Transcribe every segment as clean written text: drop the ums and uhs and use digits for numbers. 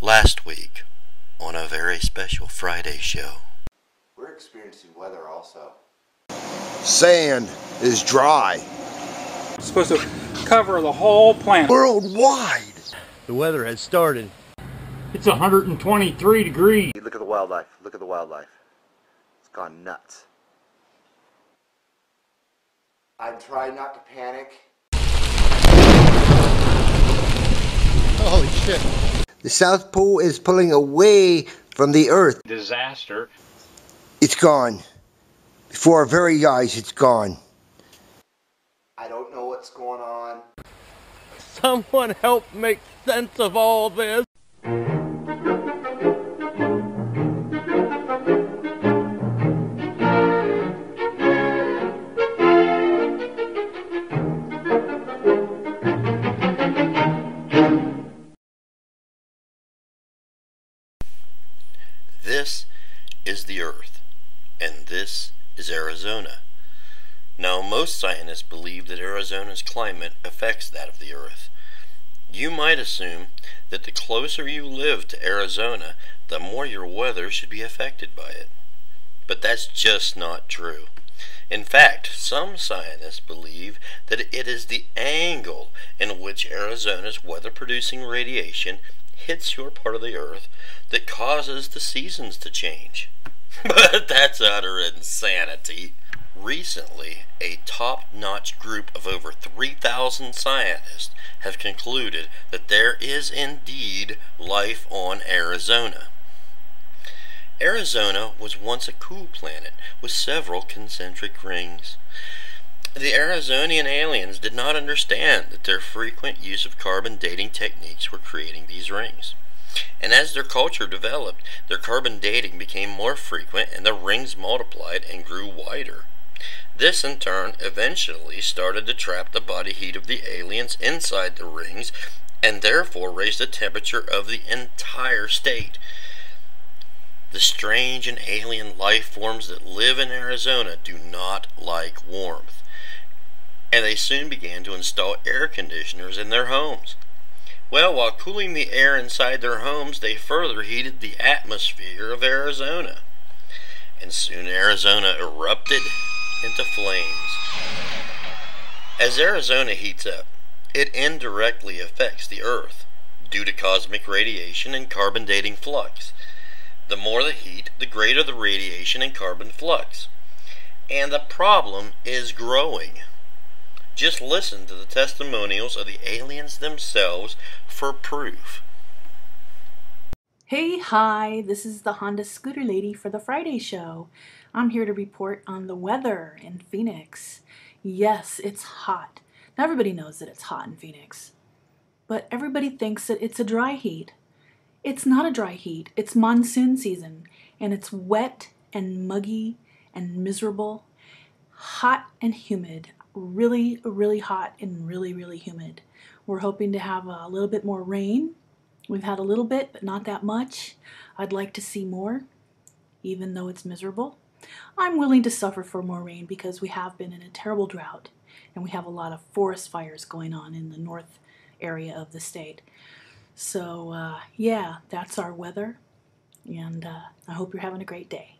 Last week, on a very special Friday show. We're experiencing weather also. Sand is dry. It's supposed to cover the whole planet. Worldwide. The weather has started. It's 123 degrees. Look at the wildlife. Look at the wildlife. It's gone nuts. I try not to panic. Holy shit. The South Pole is pulling away from the Earth. Disaster. It's gone. Before our very eyes, it's gone. I don't know what's going on. Someone help make sense of all this. This is the Earth, and this is Arizona. Now, most scientists believe that Arizona's climate affects that of the Earth. You might assume that the closer you live to Arizona, the more your weather should be affected by it. But that's just not true. In fact, some scientists believe that it is the angle in which Arizona's weather-producing radiation hits your part of the Earth that causes the seasons to change. But that's utter insanity. Recently, a top-notch group of over 3,000 scientists have concluded that there is indeed life on Arizona. Arizona was once a cool planet with several concentric rings. The Arizonian aliens did not understand that their frequent use of carbon dating techniques were creating these rings. And as their culture developed, their carbon dating became more frequent and the rings multiplied and grew wider. This in turn eventually started to trap the body heat of the aliens inside the rings and therefore raised the temperature of the entire state. The strange and alien life forms that live in Arizona do not like warmth, and they soon began to install air conditioners in their homes. Well, while cooling the air inside their homes, they further heated the atmosphere of Arizona. And soon Arizona erupted into flames. As Arizona heats up, it indirectly affects the Earth due to cosmic radiation and carbon dating flux. The more the heat, the greater the radiation and carbon flux. And the problem is growing. Just listen to the testimonials of the aliens themselves for proof. Hey, hi, this is the Honda Scooter Lady for the Friday Show. I'm here to report on the weather in Phoenix. Yes, it's hot. Now everybody knows that it's hot in Phoenix. But everybody thinks that it's a dry heat. It's not a dry heat. It's monsoon season, and it's wet and muggy and miserable, hot and humid. Really, really hot and really, really humid. We're hoping to have a little bit more rain. We've had a little bit, but not that much. I'd like to see more, even though it's miserable. I'm willing to suffer for more rain because we have been in a terrible drought, and we have a lot of forest fires going on in the north area of the state. So, yeah, that's our weather, and I hope you're having a great day.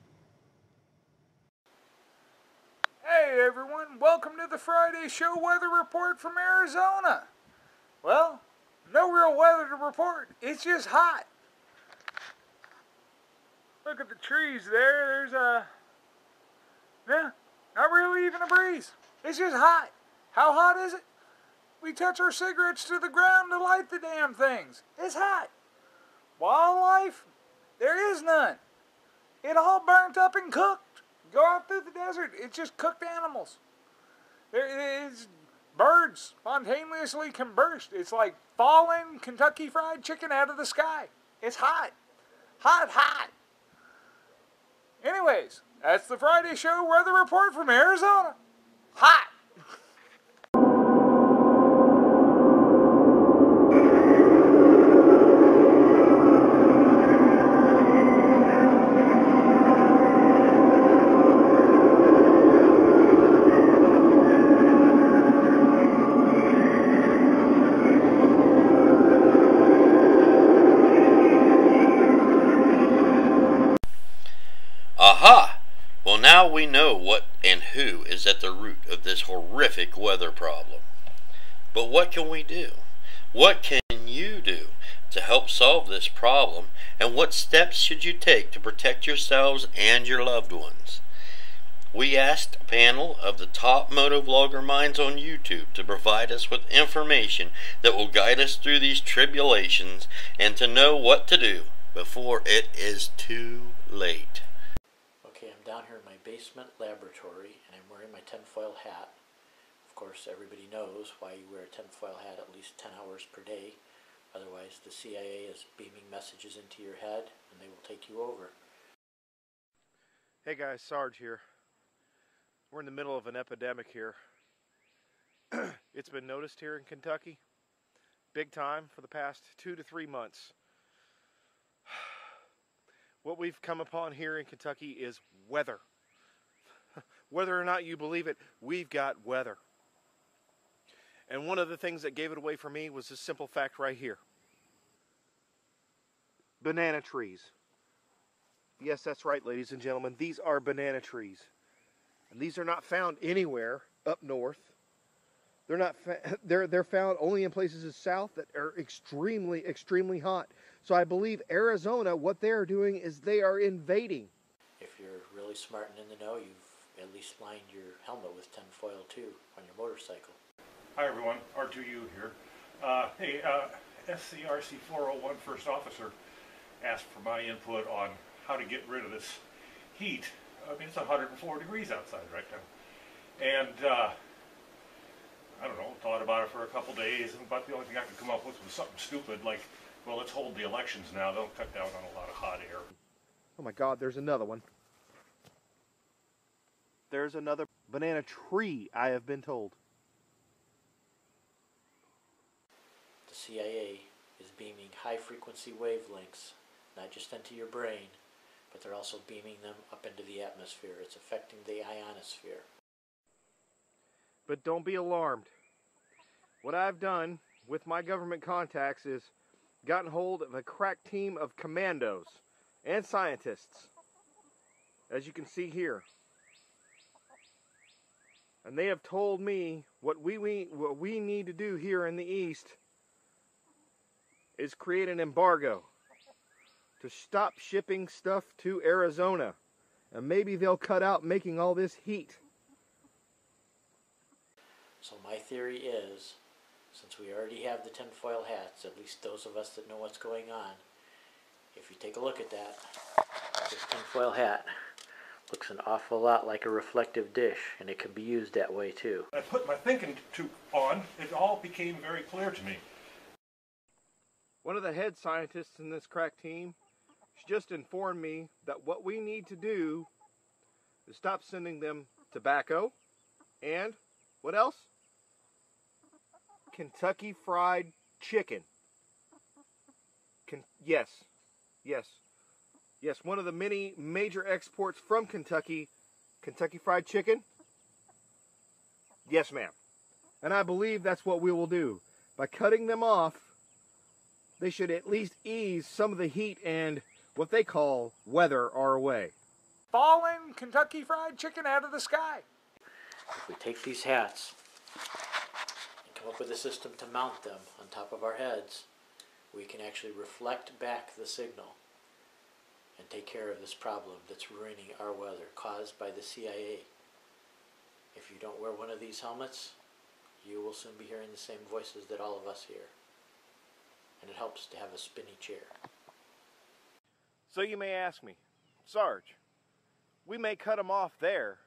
Hey everyone, welcome to the Friday Show Weather Report from Arizona. Well, no real weather to report, it's just hot. Look at the trees there, there's not really even a breeze. It's just hot. How hot is it? We touch our cigarettes to the ground to light the damn things. It's hot. Wildlife? There is none. It all burnt up and cooked. Go out through the desert, it's just cooked animals. There is birds spontaneously combust. It's like falling Kentucky Fried Chicken out of the sky. It's hot. Hot, hot. Anyways, that's the Friday Show Weather Report from Arizona. Hot. Aha! Well, now we know what and who is at the root of this horrific weather problem. But what can we do? What can you do to help solve this problem, and what steps should you take to protect yourselves and your loved ones? We asked a panel of the top motovlogger minds on YouTube to provide us with information that will guide us through these tribulations and to know what to do before it is too late. Okay, I'm down here in my basement laboratory and I'm wearing my tinfoil hat. Of course, everybody knows why you wear a tinfoil hat at least 10 hours per day. Otherwise, the CIA is beaming messages into your head and they will take you over. Hey guys, Sarge here. We're in the middle of an epidemic here. It's been noticed here in Kentucky, big time, for the past 2 to 3 months. What we've come upon here in Kentucky is weather. Whether or not you believe it, we've got weather. And one of the things that gave it away for me was this simple fact right here. Banana trees. Yes, that's right, ladies and gentlemen. These are banana trees. And these are not found anywhere up north. They're not. They're found only in places in the south that are extremely, extremely hot. So I believe Arizona, what they're doing is they are invading. If you're really smart and in the know, you've at least lined your helmet with tinfoil too on your motorcycle. Hi everyone, R2U here. Hey, SCRC 401 First Officer asked for my input on how to get rid of this heat. I mean, it's 104 degrees outside right now. And, I don't know, thought about it for a couple days, but the only thing I could come up with was something stupid like, well, let's hold the elections now. They'll cut down on a lot of hot air. Oh my God, there's another one. There's another banana tree, I have been told. The CIA is beaming high-frequency wavelengths, not just into your brain, but they're also beaming them up into the atmosphere. It's affecting the ionosphere. But don't be alarmed. What I've done with my government contacts is gotten hold of a crack team of commandos and scientists, as you can see here. And they have told me what we need to do here in the East is create an embargo to stop shipping stuff to Arizona. And maybe they'll cut out making all this heat. So my theory is, since we already have the tinfoil hats, at least those of us that know what's going on, if you take a look at that, this tinfoil hat looks an awful lot like a reflective dish, and it can be used that way too. I put my thinking on, it all became very clear to me. One of the head scientists in this crack team, she just informed me that what we need to do is stop sending them tobacco and, what else? Kentucky Fried Chicken. Yes, one of the many major exports from Kentucky, Kentucky Fried Chicken. Yes, ma'am. And I believe that's what we will do. By cutting them off, they should at least ease some of the heat and what they call weather our way. Falling Kentucky Fried Chicken out of the sky. If we take these hats and come up with a system to mount them on top of our heads, we can actually reflect back the signal and take care of this problem that's ruining our weather caused by the CIA. If you don't wear one of these helmets, you will soon be hearing the same voices that all of us hear. And it helps to have a spinny chair. So you may ask me, Sarge, we may cut them off there,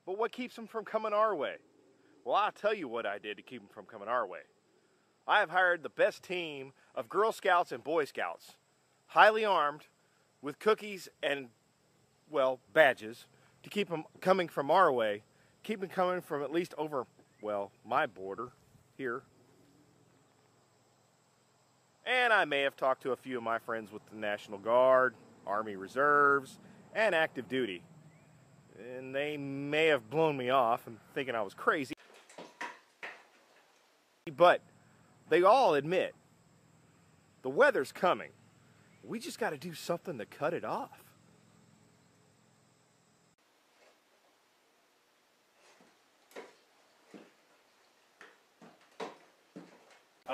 but what keeps them from coming our way? Well, I'll tell you what I did to keep them from coming our way. I have hired the best team of Girl Scouts and Boy Scouts, highly armed, with cookies and, well, badges, to keep them coming from our way, keep them coming from at least over, well, my border here. And I may have talked to a few of my friends with the National Guard, Army Reserves, and active duty. And they may have blown me off and thinking I was crazy. But they all admit the weather's coming. We just got to do something to cut it off.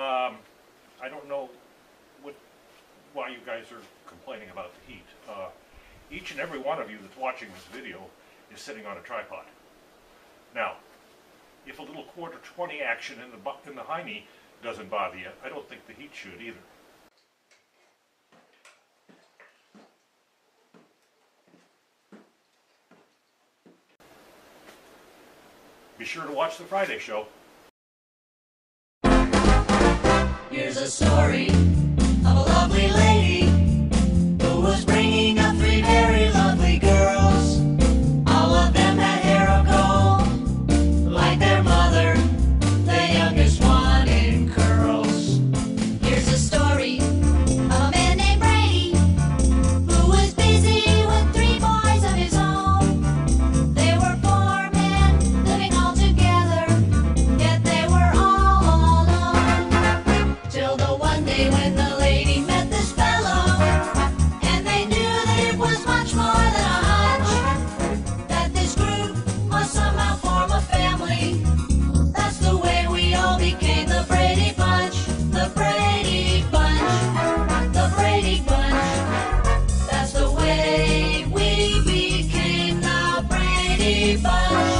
I don't know why you guys are complaining about the heat. Each and every one of you that's watching this video is sitting on a tripod. Now, if a little 1/4-20 action in the high knee doesn't bother you, I don't think the heat should either. Be sure to watch the Friday show. Here's a story of a lovely lady who was bringing up 3 very lovely girls. All of them had hair of gold, like their mother, the youngest one in curls. Here's a story of a man named Brady who was busy with 3 boys of his own. They were poor men living all together, yet they were all alone. Till the one day when the lady met this fellow, and they knew that it was much more than a hunch, that this group must somehow form a family. That's the way we all became the Brady Bunch, the Brady Bunch, the Brady Bunch. That's the way we became the Brady Bunch.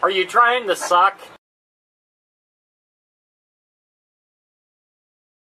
Are you trying to suck?